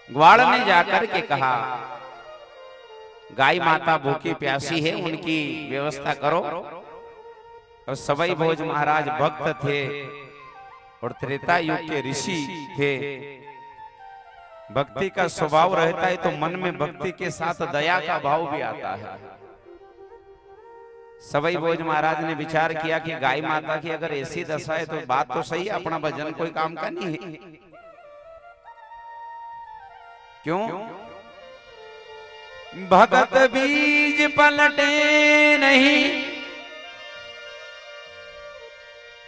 ग्वाल ने जाकर के कहा, गाय माता भूखी प्यासी है, उनकी व्यवस्था करो। और सवई भोज महाराज भक्त थे और त्रेता युग के ऋषि थे। भक्ति का स्वभाव रहता है तो मन में भक्ति के साथ दया का भाव भी आता है। सवई भोज महाराज ने विचार किया कि गाय माता की अगर ऐसी दशा है तो बात तो सही है, अपना भजन कोई काम का नहीं है। क्यों? भगत बीज पलटे नहीं,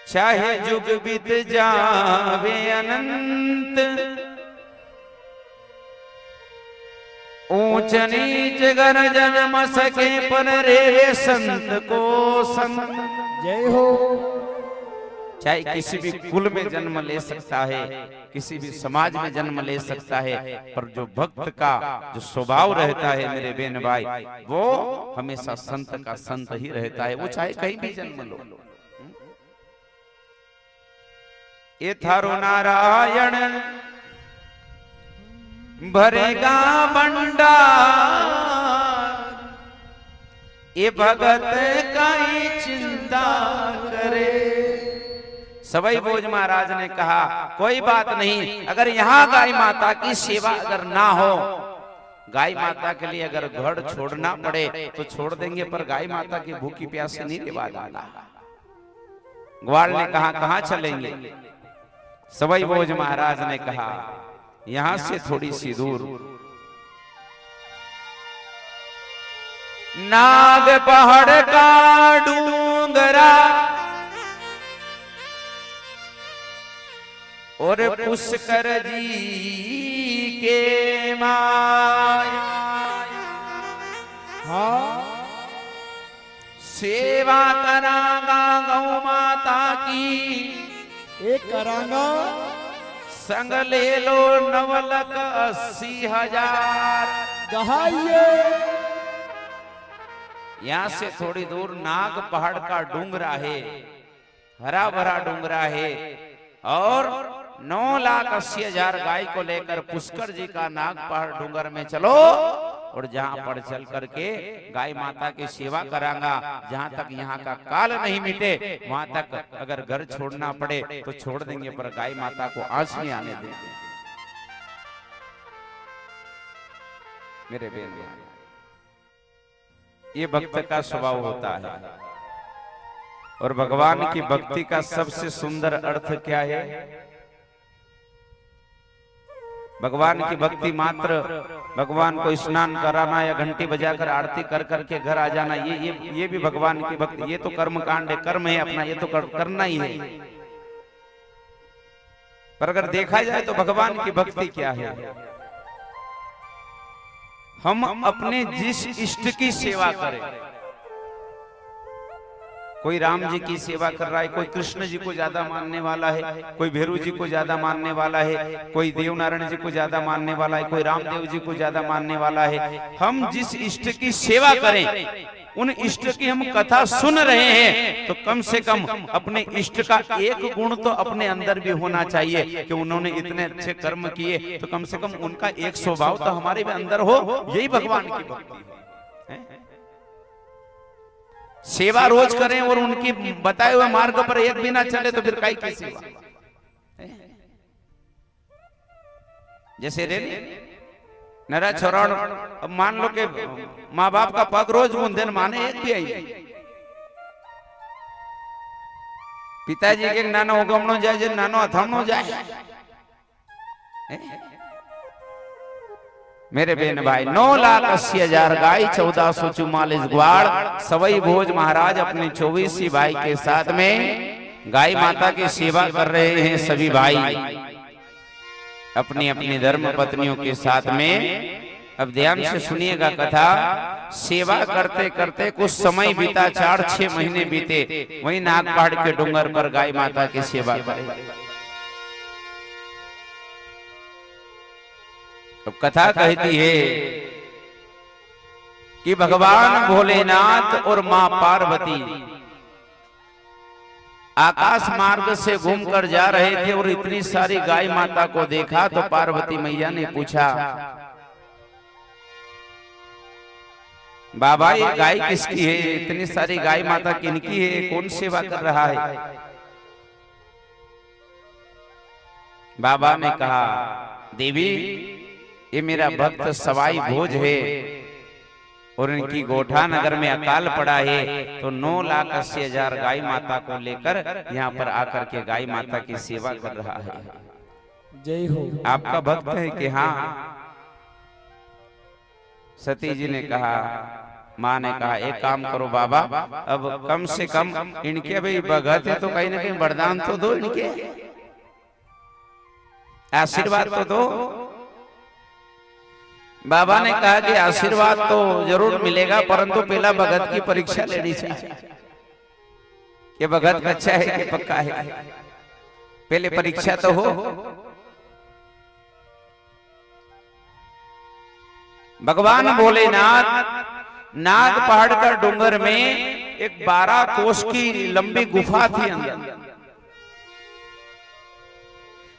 चाहे जुग बीत जावे अनंत। ऊंच नीच गर्जन मसके पर रे संत को संत। जय हो। चाहे किसी भी कुल में जन्म ले सकता है, किसी भी समाज में जन्म ले सकता है, पर जो भक्त का जो स्वभाव रहता है मेरे बहन भाई, वो हमेशा संत का संत ही रहता है, वो चाहे कहीं भी जन्म लो। ये थारो नारायण भरेगा भंडार, ये भगत का ही चिंता करे। सवई भोज महाराज ने कहा, कोई बात नहीं, अगर यहाँ गाय माता की सेवा अगर ना हो, गाय माता के लिए अगर घर छोड़ना पड़े तो छोड़ देंगे, पर गाय माता की भूखी प्यासी नहीं निभा डाला। ग्वाल ने कहा, कहाँ चलेंगे? सवई भोज महाराज ने कहा, यहां से थोड़ी सी दूर नाग पहाड़ का डूंगरा और पुष्कर जी के माया, हाँ सेवा करांगा गौ माता की, एक करांगा, संग ले लो 9,80,000। गहाइए। यहां से थोड़ी दूर नाग पहाड़ का डूंगरा है, हरा भरा डूंगरा है, और 9,80,000 गाय को लेकर पुष्कर जी का नाग पहाड़ डूंगर में चलो, और जहां पर चल करके गाय माता की सेवा करांगा। जहां तक यहाँ का काल नहीं मिटे वहां तक अगर घर छोड़ना पड़े तो छोड़ देंगे, पर गाय माता को आंच नहीं आने देंगे। मेरे बहन भाई, ये भक्त का स्वभाव होता है। और भगवान की भक्ति का सबसे सुंदर अर्थ क्या है? भगवान की भक्ति मात्र भगवान को स्नान कराना या घंटी बजाकर आरती कर करके घर आ जाना, ये भी भगवान की भक्ति, ये तो कर्म कांड है, कर्म है अपना, ये तो करना ही है। पर अगर देखा जाए तो भगवान की भक्ति क्या है? हम अपने जिस इष्ट की सेवा करें, कोई राम जी की सेवा कर रहा है, कोई कृष्ण जी को ज्यादा मानने वाला है, कोई भैरू जी को ज्यादा मानने वाला है, कोई देवनारायण जी को ज्यादा मानने वाला है, कोई रामदेव जी को ज्यादा मानने वाला है। हम जिस इष्ट की सेवा करें, उन इष्ट की हम कथा सुन रहे हैं, तो कम से कम अपने इष्ट का एक गुण तो अपने अंदर भी होना चाहिए कि उन्होंने इतने अच्छे कर्म किए, तो कम से कम उनका एक स्वभाव तो हमारे भी अंदर हो। यही भगवान की भक्ति है। सेवा रोज करें और उनकी बताए हुए मार्ग पर एक भी ना चले तो फिर काई की सेवा? जैसे रेली नरा छोरा, अब मान लो कि माँ बाप का पग रोज बूंदे माने एक भी आई, पिताजी के नानो उगमनो जाए, नानो हथमनो जाए। मेरे बहन भाई, 9,80,000 गाय, 1444 ग्वाल। सवई भोज महाराज अपने 24 भाई के साथ में गाय माता की सेवा कर रहे हैं। सभी भाई अपनी अपनी धर्म पत्नियों के साथ में। अब ध्यान से सुनिएगा कथा। सेवा करते करते कुछ समय बीता, 4-6 महीने बीते, वहीं नाग पहाड़ के डूंगर पर गाय माता की सेवा करे। अब कथा कहती है कि भगवान भोलेनाथ और मां पार्वती आकाश मार्ग से घूमकर जा रहे थे और इतनी सारी गाय माता को देखा तो पार्वती मैया ने पूछा, बाबा ये गाय किसकी है? इतनी सारी गाय माता किनकी है? कौन सेवा कर रहा है? बाबा ने कहा, देवी ये मेरा भक्त सवाई भोज है और इनकी गोठा नगर में अकाल पड़ा है, तो 9,80,000 गाय माता को लेकर यहाँ पर आकर के गाय माता की सेवा कर रहा है। जय हो। आपका भक्त है कि? हाँ। सती जी ने कहा, माँ ने कहा, एक काम करो बाबा, अब कम से कम इनके भाई भगत है तो कहीं ना कहीं वरदान तो दो, इनके आशीर्वाद तो दो। बाबा ने कहा कि आशीर्वाद तो जरूर मिलेगा, परंतु पहला भगत की परीक्षा लेनी चाहिए कि भगत अच्छा है कि पक्का है। पहले परीक्षा तो हो। भगवान भोलेनाथ नाग पहाड़ का डूंगर में एक 12 कोस की लंबी गुफा थी। अंदर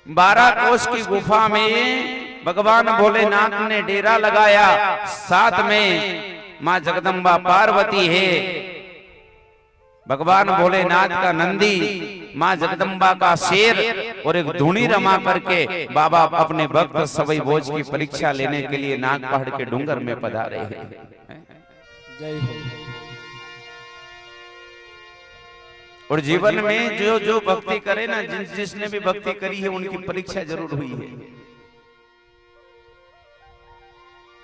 12 कोस की गुफा में भगवान भोलेनाथ ने डेरा लगाया। साथ में मां जगदम्बा पार्वती है, भगवान भोलेनाथ का नंदी, मां जगदम्बा का शेर और एक धुनी रमा करके बाबा अपने भक्त सवई भोज की परीक्षा लेने के लिए नाग पहाड़ के डूंगर में पधारे हैं। जय हो। और जीवन में जो जो भक्ति करे ना, जिसने भी भक्ति करी है उनकी परीक्षा जरूर हुई है,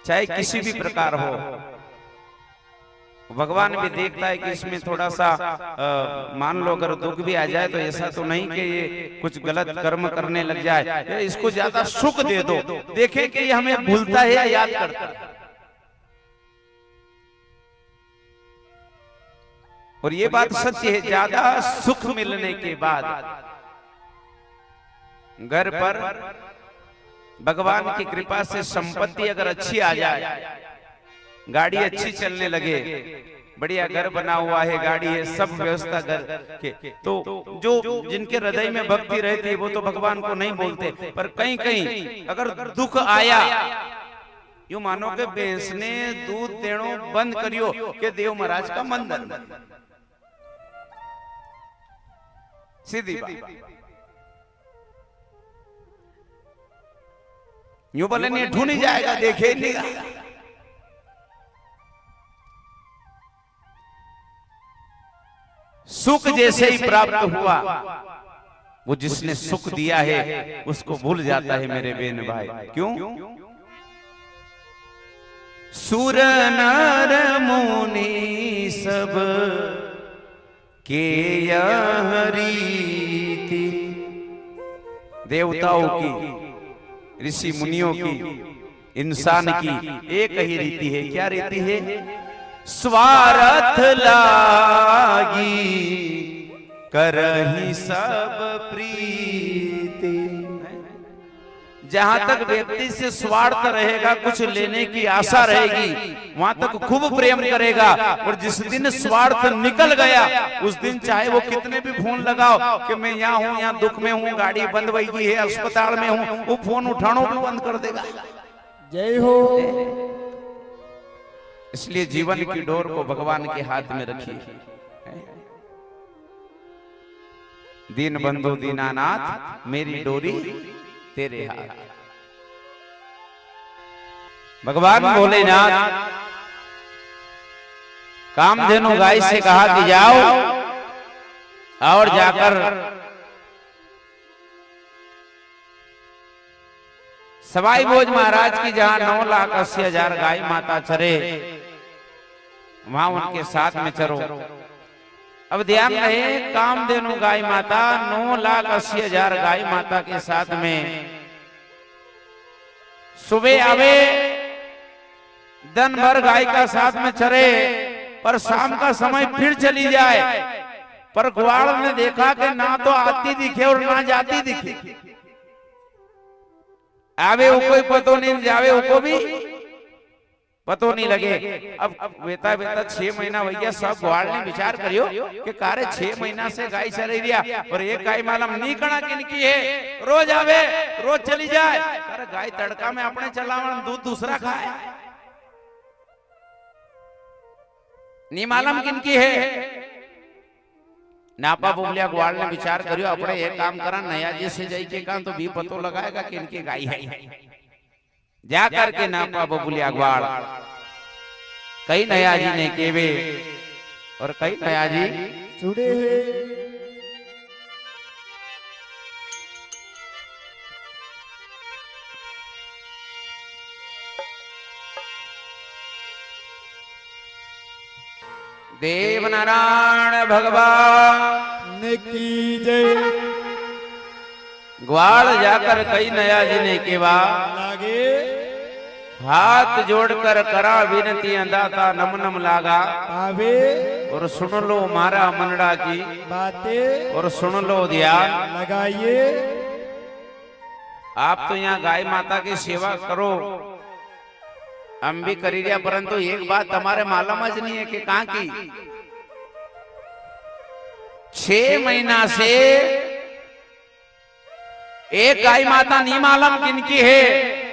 चाहे किसी भी प्रकार हो। भगवान भी देखता है कि इसमें थोड़ा सा मान लो अगर दुख भी आ जाए तो ऐसा तो नहीं कि ये कुछ गलत कर्म करने लग जाए, इसको ज्यादा सुख दे दो, देखे कि ये हमें भूलता है या याद करता है। और ये बात सत्य है, ज्यादा सुख मिलने के बाद घर पर भगवान की कृपा से संपत्ति अगर अच्छी आ जाए, गाड़ी अच्छी चलने लगे, बढ़िया घर बना हुआ है, गाड़ी है, सब व्यवस्था घर के, तो जो जिनके हृदय में भक्ति रहती है वो तो भगवान को नहीं बोलते, पर कहीं कहीं अगर दुख आया, यूं मानो के भैंस ने दूध देनो बंद करियो के देव महाराज का मंदिर, सीधी बात। यूं बोले नहीं ढूंढ ही जाएगा, देखे नहीं। सुख जैसे ही प्राप्त हुआ, वो जिसने सुख दिया है उसको भूल जाता है मेरे बहन भाई। क्यों? सुर नर मुनि सब के यह रीति, देवताओं की, ऋषि मुनियों की, इंसान की एक ही रीति है। क्या रीति है? स्वार्थ लागी करहि सब प्रीति। जहां तक व्यक्ति से स्वार्थ रहेगा, कुछ लेने की आशा रहेगी, वहां तक खूब प्रेम करेगा। और जिस दिन स्वार्थ निकल गया, उस दिन चाहे वो कितने भी फोन लगाओ कि मैं यहाँ हूँ, यहाँ दुख में हूँ, गाड़ी बंद हुई है, अस्पताल में हूँ, वो फोन उठाना भी बंद कर देगा। जय हो। इसलिए जीवन की डोर को भगवान के हाथ में रखिए। दीन बंधु दीनानाथ मेरी डोरी तेरे हाथ। भगवान भोलेनाथ कामधेनु गाय से कहा कि जाओ और जाकर सवाई भोज महाराज की जहां 9,80,000 गाय माता चरे, वहां उनके साथ में चरो। अब ध्यान रहे, कामधेनु गाय माता 9,80,000 गाय माता के साथ में सुबह आवे, दिन भर गाय का साथ में चरे, पर शाम का समय फिर चली जाए। पर ग्वाल ने देखा कि ना तो आती दिखे और ना जाती दिखे, आवे वो कोई पतो नहीं, जावे वो को भी पतो नहीं लगे। अब बेटा बेटा 6 महीना हो गया, सब ग्वाल ने विचार करियो कि कारे 6 महीना से गाय चल रही और एक गाय मालूम नहीं कणा किनकी है, रोज आवे रोज चली जाए। अरे गाय तड़का में अपने चलावन दूध दूसरा खाए, नहीं मालूम किनकी है। नापा बोलिया ग्वाल ने विचार करियो अपने एक काम करा, नया जी से जाई के काम तो भी पतो लगाएगा कि इनकी गाय है। जा करके नापा बबुलिया ग्वाल कई नया जी ने केवे और कई नया जी जुड़े हैं। देव नारायण भगवान की जय। ग्वाल जाकर कई नया जी ने केवा लागे हाथ जोड़कर करा विनती अंदाता नम नम लागा, पावे और सुन लो मारा मनड़ा की बातें और सुन लो ध्यान। लगाइए। आप तो यहाँ गाय माता की सेवा करो, हम भी करी रिया, परंतु एक बात हमारे मालूम ज नहीं है कि कहाँ की 6 महीना से एक गाय माता नहीं मालूम किनकी है।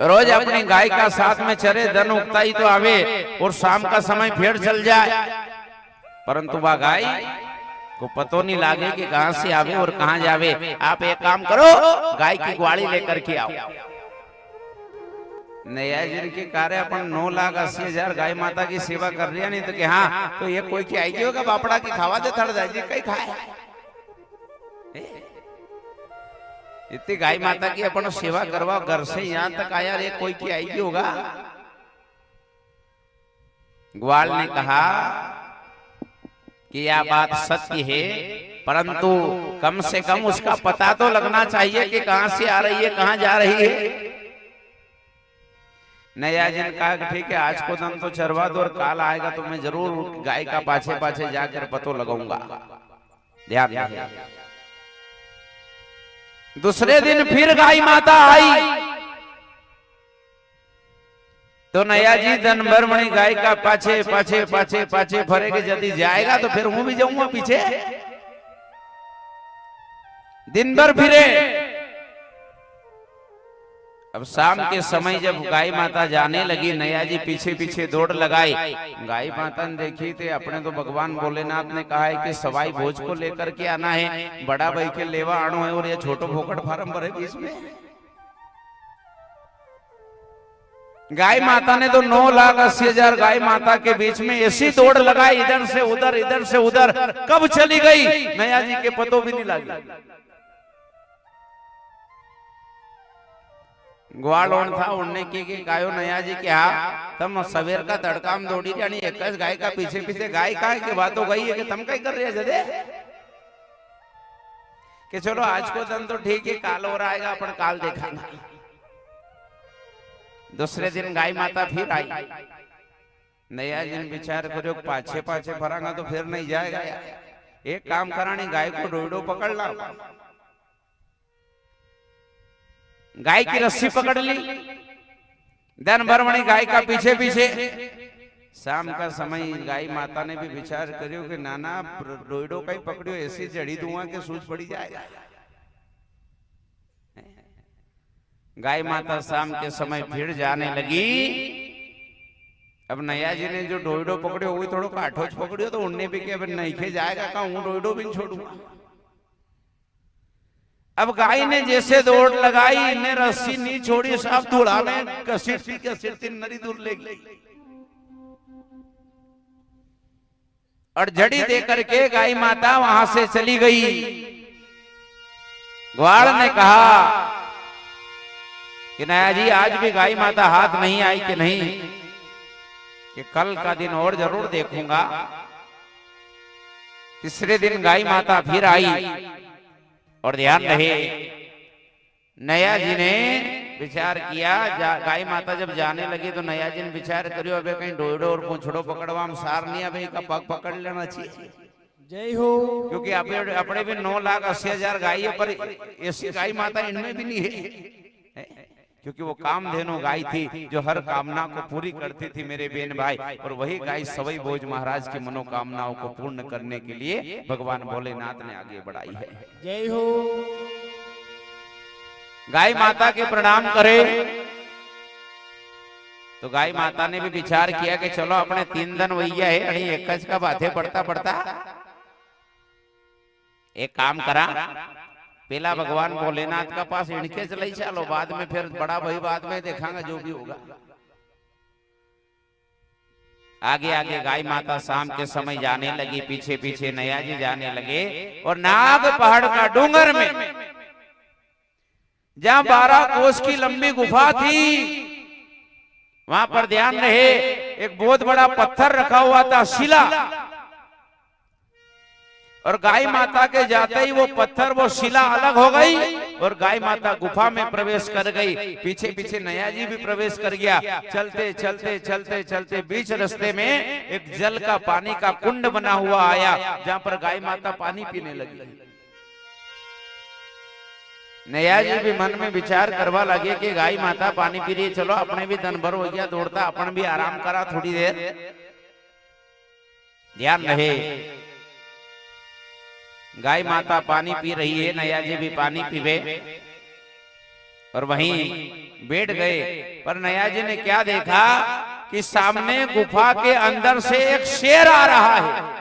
रोज अपनी गाय का साथ में चरे, धन उगताई तो आवे और शाम का समय फिर चल जाए, परंतु वह गाय को पतो नहीं लागे कि कहां से आवे और कहां जावे। आप एक काम करो, गाय की ग्वाली लेकर के आओ। नया जिनके कार्य अपन 9,80,000 गाय माता की सेवा कर रही है, नहीं तो कि हाँ तो ये कोई की आएगी होगा बापड़ा की खावा दे थड़ जाए कहीं खाए। इतनी गाय माता की अपन सेवा करवा, घर से यहाँ तक आया रे कोई की आएगी होगा। ग्वाल ने कहा कि यह बात सत्य है, परंतु कम से कम उसका पता तो लगना चाहिए कि कहां से आ रही है कहां जा रही है। नया जिन कहा कि ठीक है आज को दम तो चरवा दो और काल आएगा तो मैं जरूर गाय का पाछे पाछे जाकर पतो लगाऊंगा। ध्यान रखिए। दूसरे दिन फिर गाय माता आई तो नया जी दिन भर मणि गाय का पाछे पाछे पाछे पाछे फरेगे, यदि जाएगा तो फिर हूं भी जाऊंगा पीछे। दिन भर फिरे। अब शाम के समय जब गाय माता जाने लगी, नया जी पीछे पीछे दौड़ लगाई। गाय माता ने देखी थे अपने तो भगवान भोलेनाथ ने कहा है कि सवाई भोज को लेकर के आना है, बड़ा भाई के लेवा आनो है और ये छोटो फोकट फार्म भरे बीच में। गाय माता ने तो 9,80,000 गाय माता के बीच में ऐसी दौड़ लगाई, इधर से उधर कब चली गई नया जी के पतो भी नहीं लगा। ग्वाल ओन था उड़ने की गायो नया जी क्या तम सवेर का तड़का में दौड़ी यानी एक गाय का पीछे पीछे गाय का है कि बात हो गई है कि तुम कहीं कर रहे जदे कि चलो आज को दिन तो ठीक है, काल और आएगा अपन काल देखा। दूसरे दिन गाय माता फिर आई। नया जी ने विचार करो पाछे पाछे फरांगा तो फिर नहीं जाएगा, एक काम करानी गाय को डोइडो पकड़ ला। गाय की रस्सी पकड़ ली, दिन भर मणि गाय का पीछे पीछे। शाम का समय गाय माता ने भी विचार करियो कि नाना डोइडो का ही पकड़ियो, ऐसी जड़ी धुआं के सूझ पड़ी जाएगा। गाय माता शाम के समय फिर जाने लगी। अब नया जी ने जो डोइडो पकड़ियो वही थोड़ो काठोच पकड़ियो तो उड़ने भी के नहीं खे जाएगा का हूं डोइडो भी छोड़ूंगा। अब गाय ने जैसे दौड़ लगाई, ने रस्सी नहीं छोड़ी, साफ थोड़ा में कसीटी नरी दूर ले गई और जड़ी दे करके गाय माता वहां से चली गई। ग्वाल ने कहा कि नया जी आज भी गाय माता हाथ नहीं आई कि नहीं, कि कल का दिन और जरूर देखूंगा। तीसरे दिन गाय माता फिर आई और ध्यान रहे नया जी ने विचार किया। गाय माता जब जाने लगी तो नया जी ने विचार करियो अबे कहीं डोइडो और पूछड़ो पकड़वा हम सार नहीं अबे का पग पकड़ लेना चाहिए। जय हो। क्योंकि अपने भी 9,80,000 गाय है, पर ऐसी गाय माता इनमें भी नहीं है। क्योंकि वो कामधेनु गाय थी जो हर कामना को पूरी करती थी मेरे बेन भाई। और वही गाय सवई भोज महाराज की मनोकामनाओं को पूर्ण करने के लिए भगवान भोलेनाथ ने आगे बढ़ाई है। जय हो। गाय माता के प्रणाम करे तो गाय माता ने भी विचार किया कि चलो अपने 3 दिन वैया है अड़ी एकज का बातें पढ़ता पढ़ता एक काम करा, पहला भगवान भोलेनाथ का पास इनके चले चलो, बाद में फिर बड़ा भाई बाद में देखांगा जो भी होगा। आगे आगे गाय माता शाम के समय जाने लगी, पीछे पीछे नैया जी जाने लगे। और नाग पहाड़ का डूंगर में जहां 12 कोस की लंबी गुफा थी वहां पर ध्यान रहे एक बहुत बड़ा पत्थर रखा हुआ था, शिला। और गाय माता के जाते ही वो पत्थर वो शिला अलग हो गई और गाय माता गुफा में प्रवेश कर गई। पीछे पीछे नैया जी भी प्रवेश कर गया। चलते चलते चलते चलते बीच रास्ते में एक जल का पानी का कुंड बना हुआ आया जहां पर गाय माता पानी पीने लगी। नैया जी भी मन में विचार करवा लगे कि गाय माता पानी पी रही, चलो अपने भी दिन भर हो गया दौड़ता, अपन भी आराम करा थोड़ी देर। ध्यान रहे गाय माता पानी पी रही है, नैया जी भी पानी पीवे और वहीं बैठ गए। पर नैया जी ने क्या देखा कि सामने गुफा के अंदर से एक शेर आ रहा है।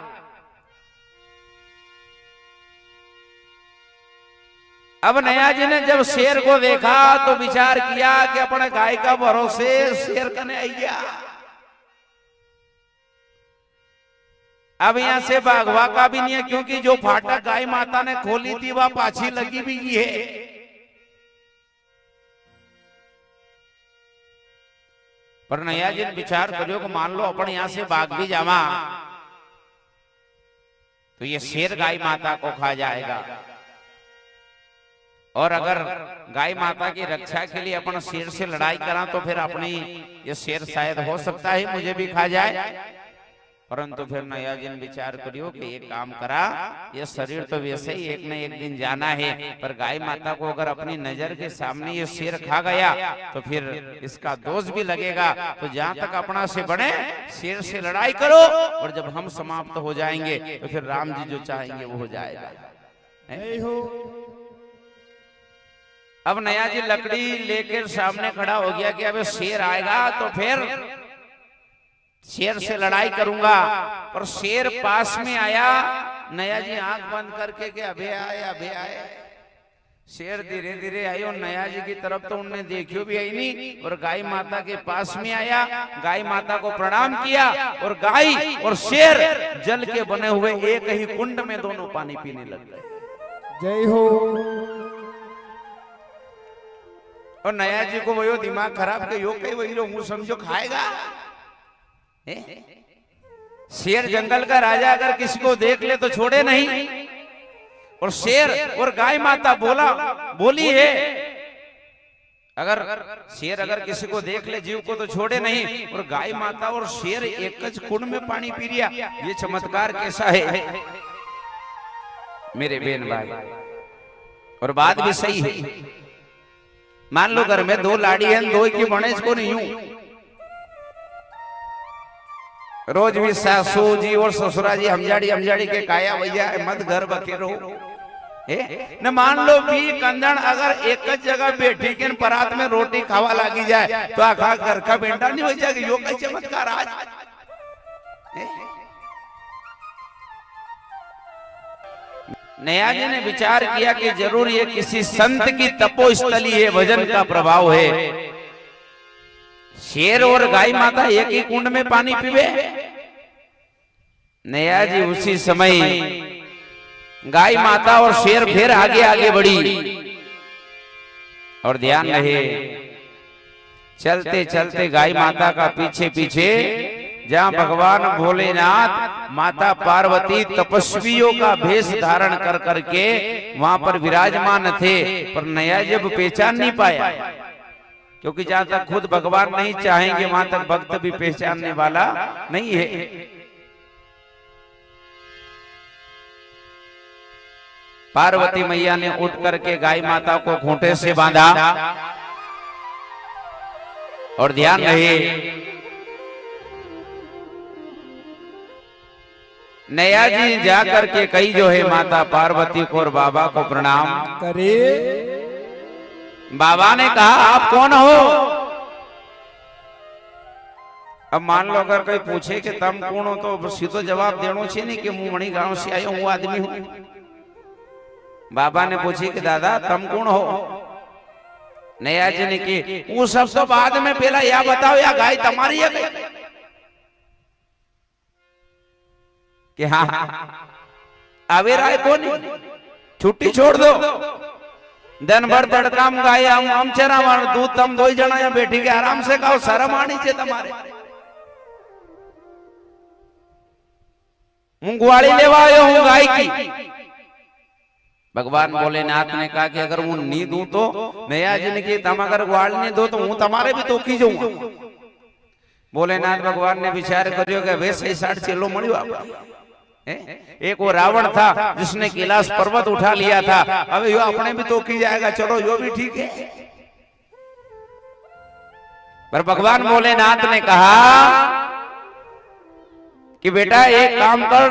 अब नैया जी ने जब शेर को देखा तो विचार किया कि अपने गाय का भरोसे शेर कने आइया, अब यहां से भागवा का भी नहीं है क्योंकि जो फाटक गाय माता ने खोली थी वह पाछी लगी भी है। पर नैया जी ने विचार करो कि मान लो अपन यहां से भाग भी जावा तो ये शेर गाय माता को खा जाएगा, और अगर गाय माता की रक्षा के लिए अपन शेर से लड़ाई करा तो फिर अपनी ये शेर शायद हो सकता है मुझे भी खा जाए। परंतु फिर नैया जी ने विचार करियो कि एक काम करा, ये शरीर तो वैसे ही एक न एक दिन जाना है, पर गाय माता को अगर अपनी नजर के सामने ये शेर खा गया तो फिर इसका दोष भी लगेगा। तो जहां तक अपना से बने शेर से लड़ाई करो और जब हम समाप्त हो जाएंगे तो फिर राम जी जो चाहेंगे वो हो जाएगा। अब नैया जी लकड़ी लेकर सामने खड़ा हो गया कि अब शेर आएगा तो फिर शेर से लड़ाई करूंगा। पर शेर पास में आया, नैया जी आंख बंद करके कि अबे आए अबे आए। शेर धीरे धीरे आई और नैया जी की तरफ तो उन्होंने देखियो भी आई नहीं, और गाय माता के पास में आया, गाय माता को प्रणाम किया और गाय और शेर जल के बने हुए एक ही कुंड में दोनों पानी पीने लग गए। जय हो। और नैया जी को वो दिमाग खराब के योग कई वही लोग समझो खाएगा। शेर जंगल का राजा अगर किसी को देख ले तो छोड़े नहीं, और शेर और गाय माता बोली है अगर शेर अगर किसी को देख ले जीव को तो छोड़े नहीं, और गाय माता और शेर एक कुंड में पानी पी लिया। ये चमत्कार कैसा है मेरे बेन भाई। और बात भी सही है, मान लो घर में 2 लाड़ी है, 2 की बने इसको नहीं हूं, रोज भी सासू जी और ससुरा जी हमजाड़ी के काया भैया मत घर बखेरो न। मान लो भी कंदन अगर एक जगह बैठी के परात में रोटी खावा लागी जाए तो आखा घर का बेटा नहीं हो जाएगा। यो कैसे चमत्कार आज। नैया जी ने विचार किया कि जरूर ये किसी संत की तपोस्थली है, भजन का प्रभाव है। शेर और गाय माता एक ही कुंड में पानी पीवे। नैया जी उसी समय गाय माता और शेर फिर आगे आगे बढ़ी। और ध्यान रहे चलते चलते गाय माता का पीछे पीछे जहां भगवान भोलेनाथ माता पार्वती तपस्वियों का भेष धारण कर करके वहां पर विराजमान थे, पर नैया जब पहचान नहीं पाया, क्योंकि जहां तक खुद भगवान नहीं चाहेंगे वहां तक भक्त भी पहचानने वाला नहीं है। पार्वती मैया ने उठ करके गाय माता को खूंटे से बांधा और ध्यान रहे, नया जी जाकर के कई जो है माता पार्वती को और बाबा को प्रणाम करे। बाबा ने कहा आप कौन हो? अब मान लो अगर कोई पूछे कि तुम कौन हो तो सीधो जवाब देनो छे नहीं कि मैं मणि गांव से आयो हूं, आदमी हूं। बाबा ने पूछी कि दादा तुम कौन हो? नया जी ने की वो सब तो बाद में, पहला या बताओ या गाय तुम्हारी है कि हाँ अबे राय कौन? छुट्टी छोड़ दो, दिन भर तड़का में गाय हम चरा मार दूध तुम दो ही जना या बैठी के आराम से खाओ, शर्म आनी चाहिए तुम्हारे। मुंगवाड़ी लेवा आयो हूं गाय की। भगवान भोलेनाथ ने कहा कि अगर वो नहीं दूं तो नया जी ने की तुम अगर ग्वाल नहीं दो तो हूं तुम्हारे भी तो की जाऊंगा। भोलेनाथ भगवान ने विचार करियो कि वैसे ही 60 चेलो मळ्यो आपको। एक वो रावण था जिसने कैलाश पर्वत उठा लिया था, अब यो अपने भी तो की जाएगा, चलो यो भी ठीक है। पर भगवान भोलेनाथ ने कहा कि बेटा एक काम कर,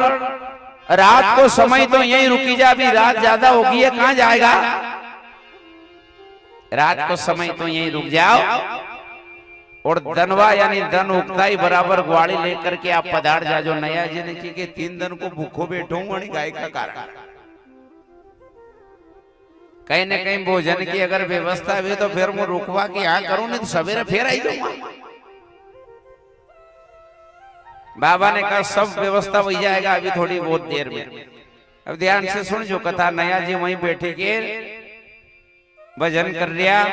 रात को समय तो यहीं रुकी जा, अभी रात ज्यादा होगी है, कहां जाएगा? रात को समय तो यहीं रुक जाओ और धनवा यानी धन उगता ही बराबर ग्वाड़ी लेकर के आप पधार जाओ। नया जी ने की 3 दिन को भूखो बैठो गाय का कारण कहीं न कहीं भोजन की अगर व्यवस्था हुई तो फिर मैं रुकवा के यहाँ करूं, नहीं तो सवेरे फिर आई जाऊंगा। बाबा ने कहा सब व्यवस्था हो जाएगा अभी थोड़ी बहुत देर में। अब ध्यान से सुन जो कथा, नया जी वहीं बैठे के भजन कर रहा,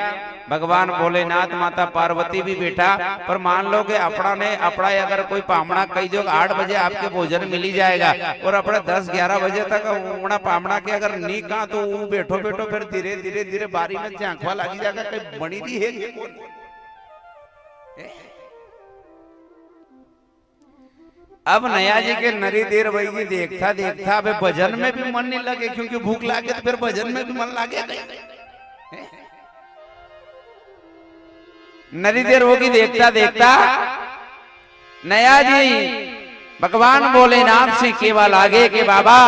भगवान भोलेनाथ माता पार्वती भी बैठा। पर मान लो कि अपना अगर कोई पामड़ा कही दो 8 बजे आपके भोजन मिल ही जाएगा और अपना 10-11 बजे तक उड़ा पामड़ा के अगर नहीं कहा तो वो बैठो फिर धीरे धीरे बारी में झांकवा लगी जाएगा, कहीं बड़ी भी है। अब नया जी के नरी देर वही देखता अब भजन में भी मन नहीं लगे, क्योंकि भूख लागे तो फिर भजन में भी मन लागे। नरी देर होगी देखता नया जी भगवान भोलेनाथ से केवल आगे के बाबा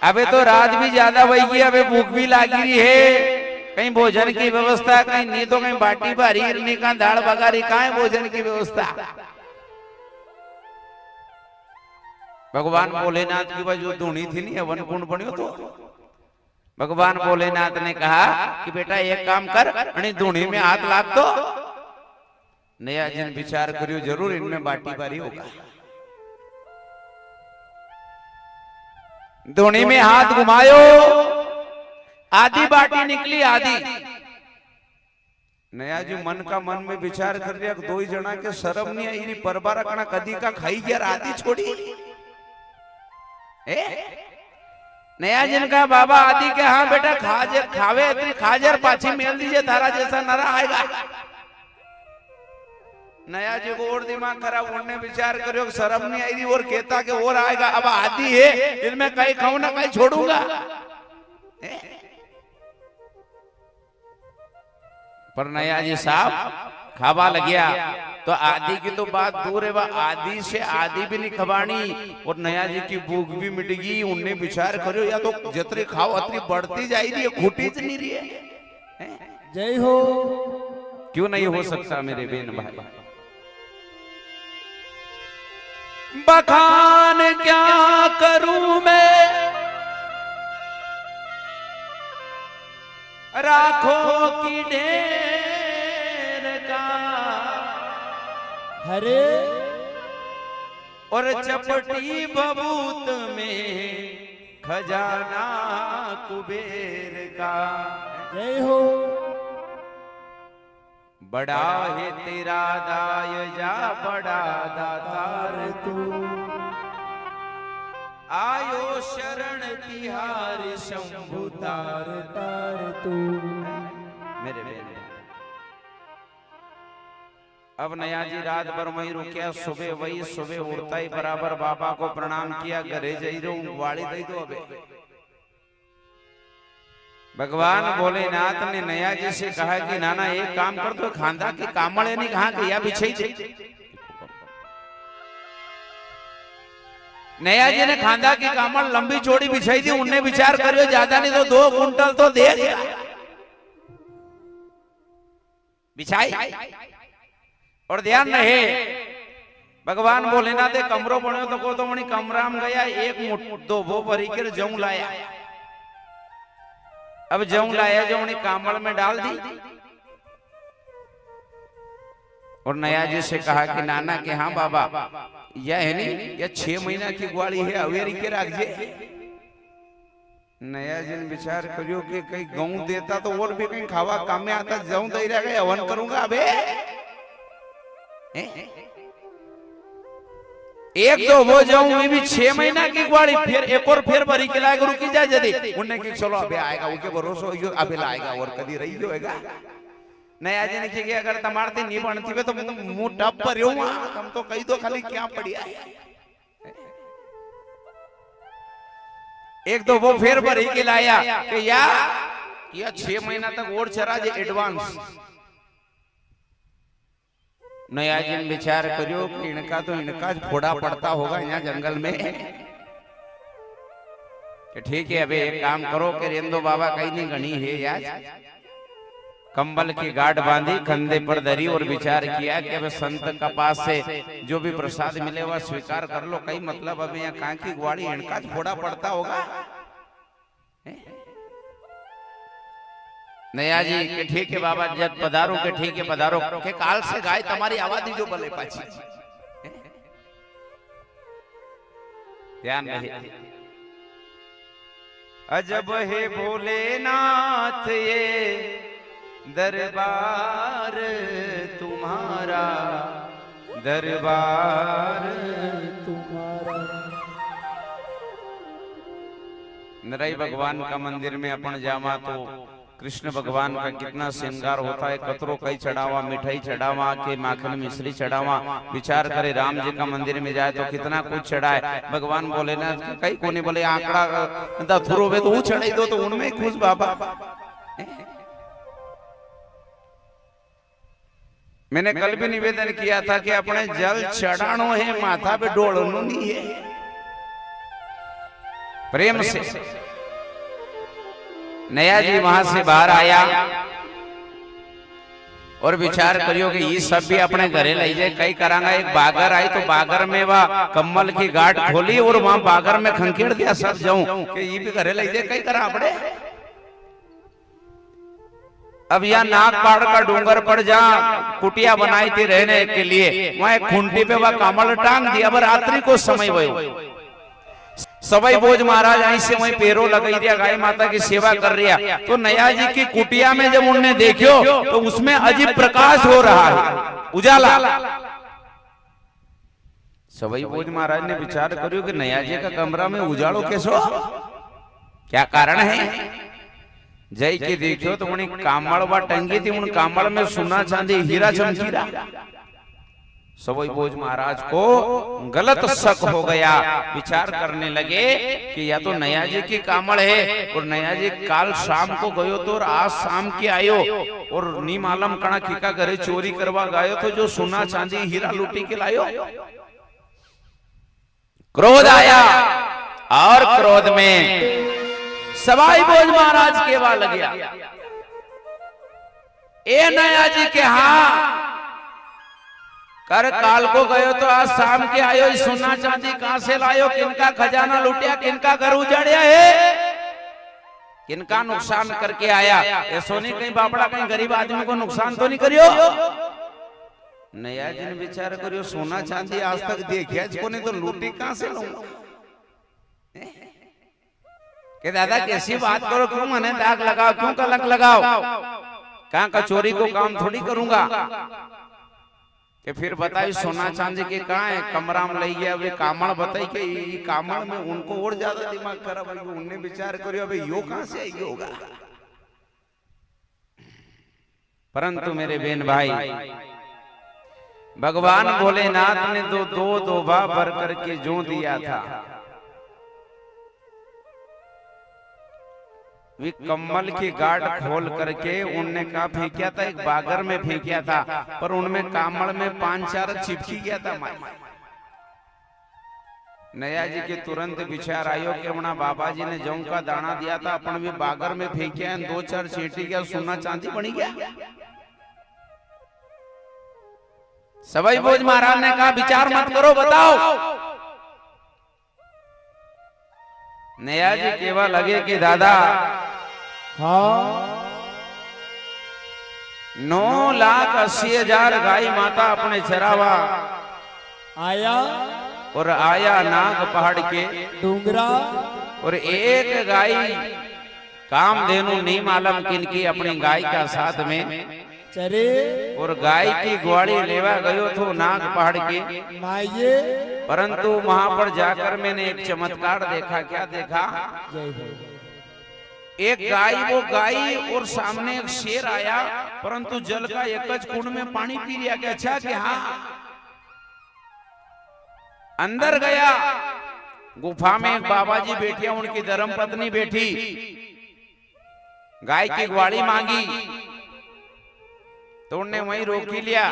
अबे तो रात भी ज्यादा वही, अबे भूख भी लागी रही है, कहीं भोजन की व्यवस्था कहीं नहीं तो कहीं बाटी भारी हिरनी का दाल बगारी कहाँ है भोजन की व्यवस्था। भगवान भोलेनाथ की जो धुनी थी नहीं वन कुंड बनियो तो भगवान भोलेनाथ ने कहा कि बेटा एक काम कर, धुनी में हाथ लाग दो। नया जी ने विचार करियो जरूर इनमें बाटी बारी होगा। धुनी में हाथ घुमायो, आधी बाटी निकली आधी। नया जी मन का मन में विचार कर रहा, 2 ही जना के शर्म नहीं आई, परबारा कणा कदी का खाई गया आधी छोड़ी। नया जिन का बाबा आदि के हाँ बेटा खावे इतनी खाजर पाछी मेल दीजिए, तारा जैसा नरा आएगा। नया जी को और दिमाग खराब होने विचार करो, शर्म नहीं आई और कहता कि और आएगा। अब आदि है इनमें कहीं खाऊं ना कहीं छोड़ूंगा। पर नया जी साहब खावा लग गया तो आदि की तो बात दूर है, वह आदि से आदि भी नहीं खबानी और नया जी की भूख भी मिट गई। उनने विचार करो या तो जितने खाओ अतनी बढ़ती जाएगी, खूटी नहीं रही है। जय हो। क्यों नहीं हो सकता मेरे बेन भाई? बखान क्या करूं मैं राखों की ढेर का, हरे और चपटी बबूत में खजाना कुबेर का। जय हो। बड़ा है तेरा दाय जा बड़ा दातार तू, आयो शरण तिहार शंभु तार तार तू। मेरे बेटे अब नया जी रात भर वही रुकिया, सुबह उड़ता ही बराबर बाबा को प्रणाम किया, घरे जाई रो वाली दई दो। अबे भगवान भोलेनाथ ने नया जी से कहा कि नाना एक काम कर दो, खांदा की कामड़े नहीं कहा कि या बिछाई दे। नया जी ने खांदा की कामड़ लंबी चौड़ी बिछाई दी। उनने विचार करियो ज्यादा नहीं तो 2 कुंटल तो दे बिछाई। और ध्यान रहे भगवान भोलेनाथ कमरो बनो तो को तो मणि कमरा में गया, एक दो वो भरी कर जऊ लाया। अब जऊ लाया जो मणि कामड़ में डाल दी और नया जी से कहा कि नाना के हाँ बाबा यह है नहीं, यह 6 महीना की ग्वाली है, अवेरी के रखजे। नया जी ने विचार करियो कि कहीं गऊ देता तो और भी कहीं खावा काम में आता, जऊ दे रहा हवन करूंगा। अबे एक दो वो जाऊं भी 6 महीना की ग्वाड़ी, फिर एक और फिर भरी के लाएगा, रुकी जाए जदी उन्ने की चलो अबे आएगा, उनके भरोसा हो अबे लाएगा और कदी रही होएगा। नया जी ने कि अगर तमारती नहीं बनती वे तो मुंह टप पर तुम तो कही दो खाली क्या पड़िया है। एक दो वो फिर भरी के लाया कि या 6 महीना तक और चरा जे एडवांस। नया जी ने विचार करियो कि इनका तो इनका फोड़ा पड़ता होगा यहाँ जंगल में। कि ठीक है अबे एक काम करो कि रेंदो बाबा कहीं नहीं गणी है यार। कंबल की गांठ बांधी, कंधे पर धरी और विचार किया कि अब संत का पास से जो भी प्रसाद मिले वह स्वीकार कर लो। कहीं मतलब अब यहाँ कहाँ की ग्वाड़ी इनका फोड़ा पड़ता होगा। नया जी के ठीक है बाबा जब पधारो के ठीक है पधारो के काल से गाय तुम्हारी आवाज जो भले पाची। ध्यान रहे अजब है भोलेनाथ ये दरबार तुम्हारा, दरबार तुम्हारा। नराई भगवान का मंदिर में अपन जावा तो कृष्ण भगवान का कितना श्रृंगार होता है। कतरो कई चढ़ावा, मिठाई चढ़ावा, के माखन मिश्री चढ़ावा। विचार करे राम जी का मंदिर में जाए तो कितना कुछ चढ़ाए। भगवान बोले ना कई कोने बोले आंकड़ा दथुरो वे तो चढ़ाई दो तो उनमें खुश बाबा। मैंने कल भी निवेदन किया था कि अपने जल चढ़ानो है, माथा पे डोलनो नहीं है। प्रेम से नया जी वहां से बाहर आया और विचार करियो कि ये सब भी अपने घरे ले जाए। कई करांगा एक बागर आई तो बागर में वह कम्बल की गांठ खोली और वहां बागर में खंखेड़ दिया सब जाऊं कि ये भी घरे ले जाए। कई करा अपने अब यहाँ नाग पहाड़ का डूंगर पर जहाँ कुटिया बनाई थी रहने के लिए, वहां एक खूंटी पे वह कमल टांग दिया। अब रात्रि को समय भयो सवाई भोज महाराज आई से वही पैरों लगाई दिया, गाय माता की सेवा कर रहा। तो नया जी की कुटिया में जब उन्होंने देखियो तो उसमें अजीब प्रकाश हो रहा है, उजाला। सवाई भोज महाराज ने विचार करियो कि नया जी का कमरा में उजालो कैसो, क्या कारण है। जय के देखियो तो उन्हें कामड़ व टंगी थी, उन कामड़ में सोना चांदी हीरा चमकी रहा। सवाई भोज महाराज को गलत शक हो गया। विचार करने लगे कि या तो नया जी की कामड़ है और नया जी काल शाम को गयो तो और आज शाम के आयो और नी मालम कणा खिका घरे चोरी करवा गयो तो जो सोना चांदी हीरा लूटी के लायो। क्रोध आया और क्रोध में सवाई भोज महाराज के वहां लग गया। ए नया जी के हाँ कर काल को गयो तो आज शाम के आयो, सोना चांदी कहां से लायो, किनका खजाना लूटिया, किनका घर उजाड़िया है, किनका नुकसान करके आया। ये सोनी कहीं बापड़ा कहीं गरीब आदमी को नुकसान तो नहीं करियो। नया जी ने विचार करियो सोना चांदी आज तक देखिया इसको नहीं तो लूटी कहां से लाऊं। के दादा कैसी बात करो, क्यों मने दाग लगाओ, क्यों कलंक लगाओ, कहां का चोरी को काम थोड़ी करूंगा। कि फिर बताई सोना चांदी के कहा है, कमरा में ले गया। वे कामड़ बताई कि ये कामड़ में उनको और ज्यादा दिमाग खराब है। उनने विचार करियो अबे यो कहां से आई होगा। परंतु मेरे बहन भाई भगवान भोलेनाथ ने दो दोबा भर करके जो दिया था वे कम्बल की गांठ खोल करके उनने कहा फेंकिया था, एक बागर में फेंकिया था, पर उनमें कामड़ में 5-4 चिपकी गया था। नया जी के तुरंत विचार आयो कि अपना बाबा जी ने जौ का दाना दिया था, अपन भी बागर में फेंकिया, 2-4 चींटी गया, सोना चांदी बनी गया। सवाई भोज महाराज ने कहा विचार मत करो, बताओ। नया जी केवल लगे कि दादा हाँ 9,80,000 गाय माता अपने चरावा आया और आया नाग पहाड़ के डूंगरा और एक गाय कामधेनु नहीं मालूम किनकी अपनी गाय का साथ में चरे और गाय की ग्वाड़ी लेवा गयो तो नाग पहाड़ के माये परंतु वहां पर जाकर मैंने एक चमत्कार देखा। क्या देखा? जय हो एक गाय, वो गाय और सामने एक शेर आया, परंतु जल का एकच कुंड में पानी पी लिया। क्या अच्छा कि हाँ अंदर गया, गुफा में एक बाबा जी बैठे, उनकी धर्म पत्नी बैठी, गाय की ग्वाड़ी मांगी तो उनने वहीं रोकी लिया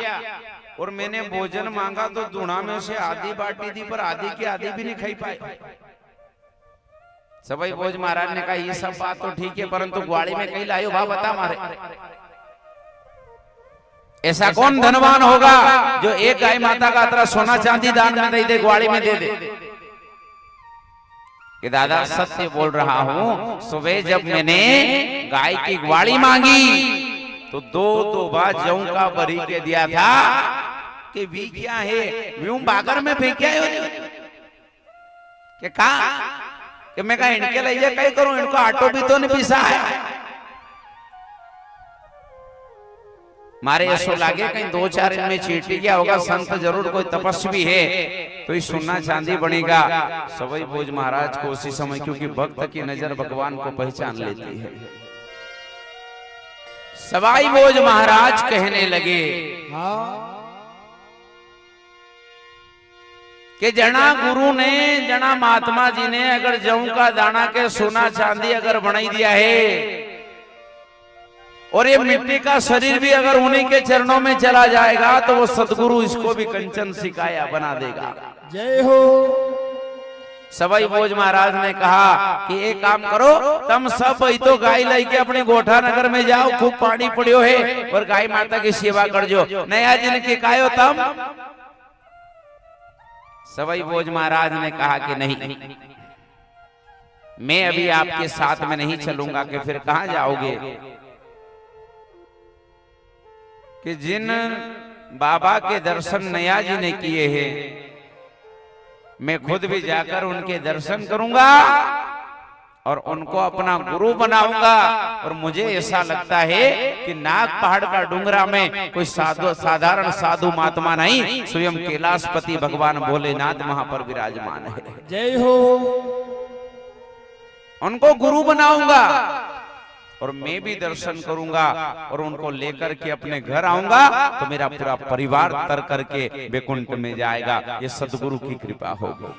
और मैंने भोजन मांगा तो दूना में से आधी बाटी दी, पर आधी की आधी भी नहीं खाई पाए। सवाई भोज महाराज ने कहा ये सब बात तो ठीक है, परंतु ग्वाड़ी में कहीं लायो भा बता मारे। ऐसा कौन धनवान होगा जो एक गाय माता का अतरा सोना चांदी दान में दे दे, ग्वाड़ी में दे दे? कि दादा सत्य बोल रहा हूं, सुबह जब मैंने गाय की ग्वाड़ी मांगी तो 2 बार जौ का बरी के दिया था कि वी क्या है, वीं बागर में फेंकिया कि कहा कि मैं कहा इनके लिए कहीं करूं, इनको आटो भी तो नहीं पीसा है। मारे ऐसो लागे कहीं 2-4 इनमें चीटी गया होगा, संत जरूर कोई तपस्वी है तो ये सोना चांदी बनेगा। सवाई भोज महाराज को उसी समय, क्योंकि भक्त की नजर भगवान को पहचान लेती है, सवाई भोज महाराज कहने लगे हाँ कि जना गुरु ने, जना महात्मा जी ने अगर जौ का दाना के सोना चांदी अगर बनाई दिया है और ये मिट्टी का शरीर भी अगर उन्हीं के चरणों में चला जाएगा तो वो सदगुरु इसको भी कंचन सिकाया बना देगा। जय हो। सवाई भोज महाराज ने कहा कि एक काम करो, तुम सब तो गाय लेके अपने गोठा नगर में जाओ, खूब पानी पड़ियो है और गाय माता की सेवा कर जो। नया जी ने कायो तम? सवाई भोज महाराज ने कहा कि नहीं, मैं अभी आपके साथ में नहीं चलूंगा। कि फिर कहां जाओगे? कि जिन बाबा के दर्शन नया जी ने किए हैं मैं खुद भी जाकर उनके दर्शन करूंगा और उनको अपना गुरु बनाऊंगा। और मुझे ऐसा लगता है कि नाग पहाड़ का डूंगरा में कोई साधारण साधु महात्मा नहीं, स्वयं कैलाशपति भगवान भोलेनाथ वहां पर विराजमान है। जय हो। उनको गुरु बनाऊंगा और मैं भी दर्शन करूंगा और उनको लेकर के अपने घर आऊंगा तो मेरा पूरा परिवार तर करके वैकुंठ में जाएगा। ये सदगुरु की कृपा होगी।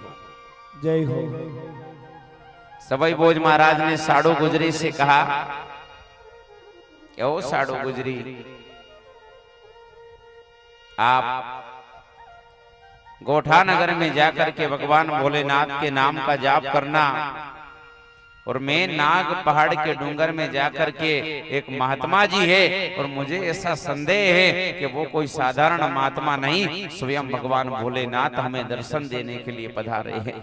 जय हो। सवाई भोज महाराज ने साड़ू गुजरी से कहा, क्या हो साड़ू गुजरी, आप गोठा नगर में जाकर के भगवान भोलेनाथ के नाम का जाप करना और मैं नाग पहाड़ के डूंगर में जाकर के, एक महात्मा जी है और मुझे ऐसा संदेह है कि वो कोई साधारण महात्मा नहीं, स्वयं भगवान भोलेनाथ हमें दर्शन देने के लिए पधारे हैं।